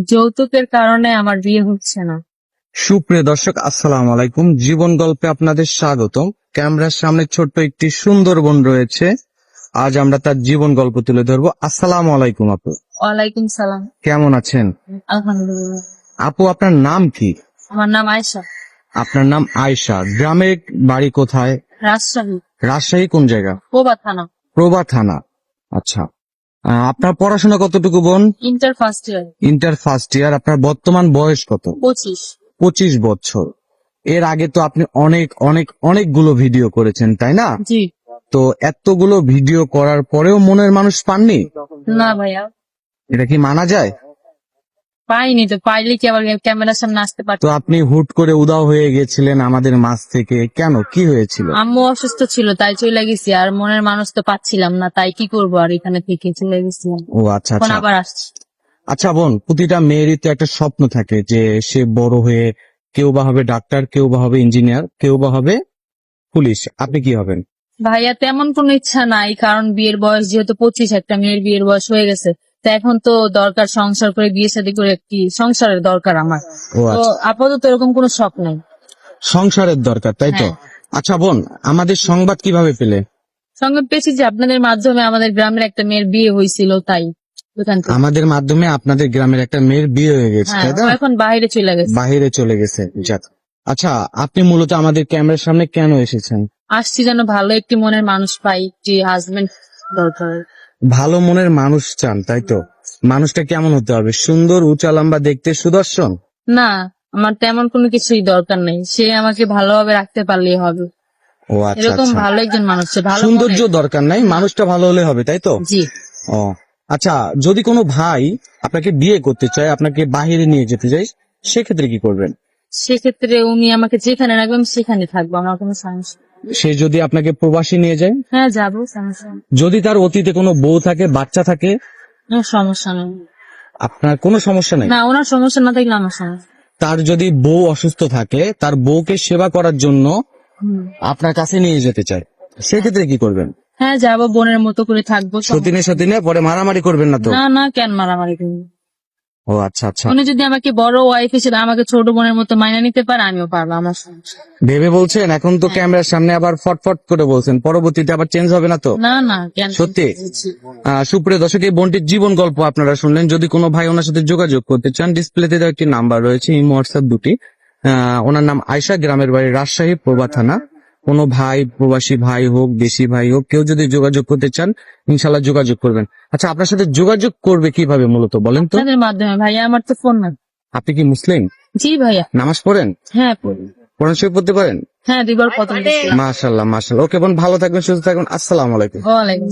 যৌতুকের কারণে আমার বিয়ে হচ্ছে না। সুপ্রিয় দর্শক, আসসালামু আলাইকুম। জীবন গল্পে আপনাদের স্বাগতম। ক্যামেরার সামনে ছোট্ট একটি সুন্দর বোন রয়েছে। আজ আমরা তার জীবন গল্প তুলে ধরবো। আসসালামু আলাইকুম আপু, ওয়ালাইকুম সালাম। কেমন আছেন? আলহামদুলিল্লাহ। আপু, আপনার নাম কি? আমার নাম আয়েশা। আপনার নাম আয়েশা। গ্রামের বাড়ি কোথায়? রাজশাহী, রাজশাহী কোন জায়গা? কোবা থানা। প্রভা থানা। আচ্ছা, আপনার পড়াশোনা কতটুকু বোন? Inter first year. Inter first year. আপনার বর্তমান বয়স কত? 25। 25 বছর। এর আগে তো আপনি অনেক অনেক অনেকগুলো ভিডিও করেছেন, তাই না? জি। তো এতগুলো ভিডিও করার পরেও মনের মানুষ পাননি? না ভাইয়া, এটা কি মানা যায়? পাইনি তো। পাইলে কি আবার ক্যামেরার সামনে আসতে তো পারতো? আপনি হুট করে উধাও হয়ে গেছিলেন আমাদের মাঝ থেকে, কেন, কি হয়েছিল? আম্মু অসুস্থ ছিল তাই চলে গেছি, আর মনের মানুষ তো পাচ্ছিলাম না, তাই কি করবো, আর এখানে থেকে চলে গেছিলাম। ও আচ্ছা এখন আচ্ছা। আবার আসছি। আচ্ছা বোন, প্রতিটা মেয়েরই তো একটা স্বপ্ন থাকে যে সে বড় হয়ে কেউ বা হবে ডাক্তার, কেউ বা হবে ইঞ্জিনিয়ার, কেউ বা হবে পুলিশ। আপনি কি হবেন? ভাইয়া তেমন কোনো ইচ্ছা নাই, কারণ বিয়ের বয়স যেহেতু 25, একটা মেয়ের বিয়ের বয়স হয়ে গেছে। তো এখন তো দরকার সংসার করে, বিয়ে শাদী করে একটি সংসারের দরকার আমার। ও তো আচ্ছা, আপাতত এরকম কোনো শখ নাই। সংসারের দরকার, তাই তো? হ্যাঁ। আচ্ছা বোন, আমাদের সংবাদ কিভাবে পেলে? সঙ্গে পেয়েছি যে আপনাদের মাধ্যমে আমাদের গ্রামের একটা মেয়ের বিয়ে হয়েছিল, তাই ওখান থেকে। আমাদের মাধ্যমে আপনাদের গ্রামের একটা মেয়ের বিয়ে হয়ে গেছে, হ্যাঁ, তাই ও না? এখন বাইরে চলে গেছে। বাহিরে চলে গেছে। যাক। আচ্ছা, আপনি মূলত আমাদের ক্যামেরার সামনে কেন এসেছেন? আসছি যেন ভালো একটি মনের মানুষ পাই, যে হাজবেন্ড দরকার। ভালো মনের মানুষ চান, তাই তো? মানুষটা কেমন হতে হবে? সুন্দর, উঁচা লম্বা, দেখতে সুদর্শন? না, আমার তেমন কোনো কিছুই দরকার নেই, সে আমাকে ভালোভাবে রাখতে পারলেই হবে। ও আচ্ছা এরকম আচ্ছা। ভালো একজন মানুষ চাই, ভালো সৌন্দর্য মনের। দরকার নাই, মানুষটা ভালো হলে হবে, তাই তো? জি। ও আচ্ছা, যদি কোনো ভাই আপনাকে বিয়ে করতে চায়, আপনাকে বাহিরে নিয়ে যেতে চায়, সেক্ষেত্রে কি করবেন? সেক্ষেত্রে উনি আমাকে যেখানে রাখবেন সেখানে থাকবো, আমার কোনো সমস্যা নেই। সে যদি আপনাকে প্রবাসী নিয়ে যায়? হ্যাঁ, যাবো, সমস্যা নেই। যদি তার অতীতে কোনো বউ থাকে, বাচ্চা থাকে? কোনো সমস্যা নেই। আপনার কোনো সমস্যা নেই? না, ওনার সমস্যা না থাকলে আমার সমস্যা। তার যদি বউ অসুস্থ থাকে, তার বউকে সেবা করার জন্য হুম। আপনার কাছে নিয়ে যেতে চায়, সেক্ষেত্রে কি করবেন? হ্যাঁ, যাবো, বোনের মতো করে থাকবো। সতীনে সতীনে পরে মারামারি করবেন না তো? না না, কেন মারামারি করবো? ও আচ্ছা আচ্ছা। উনি যদি আমাকে বড় ওয়াইফ হিসেবে আমাকে ছোট বোনের মতো মাইনা নিতে পারে, আমিও পারবো, আমার সমস্যা নেই। ভেবে বলছেন? এখন তো হ্যাঁ। ক্যামেরার সামনে আবার ফটফট করে বলছেন, পরবর্তীতে আবার চেঞ্জ হবে না তো? না না, কেন? সত্যি? সুপ্রিয় দর্শক, এই বোনটির জীবন গল্প আপনারা শুনলেন। যদি কোনো ভাই ওনার সাথে যোগাযোগ করতে চান, ডিসপ্লেতে দেওয়া একটি নাম্বার রয়েছে, ইমো হোয়াটসঅ্যাপ দুটি। ওনার নাম আয়েশা, গ্রামের বাড়ি রাজশাহী, প্রভা থানা। কোনো ভাই, প্রবাসী ভাই হোক, দেশি ভাই হোক, কেউ যদি যোগাযোগ করতে চান, ইনশাল্লাহ যোগাযোগ করবেন। আচ্ছা, আপনার সাথে যোগাযোগ করবে কিভাবে মূলত বলেন তো? আপনাদের মাধ্যমে ভাইয়া, আমার তো ফোন না। আপনি কি মুসলিম? জি ভাইয়া। নামাজ পড়েন? হ্যাঁ, পড়ি। কোরআন শরীফ পড়তে পারেন? হ্যাঁ, 2 বার প্রথম দিয়েছিলাম। মাশাআল্লাহ মাশাআল্লাহ। ওকে বোন, ভালো থাকবেন, সুস্থ থাকবেন। আসসালামু আলাইকুম। ওয়ালাইকুম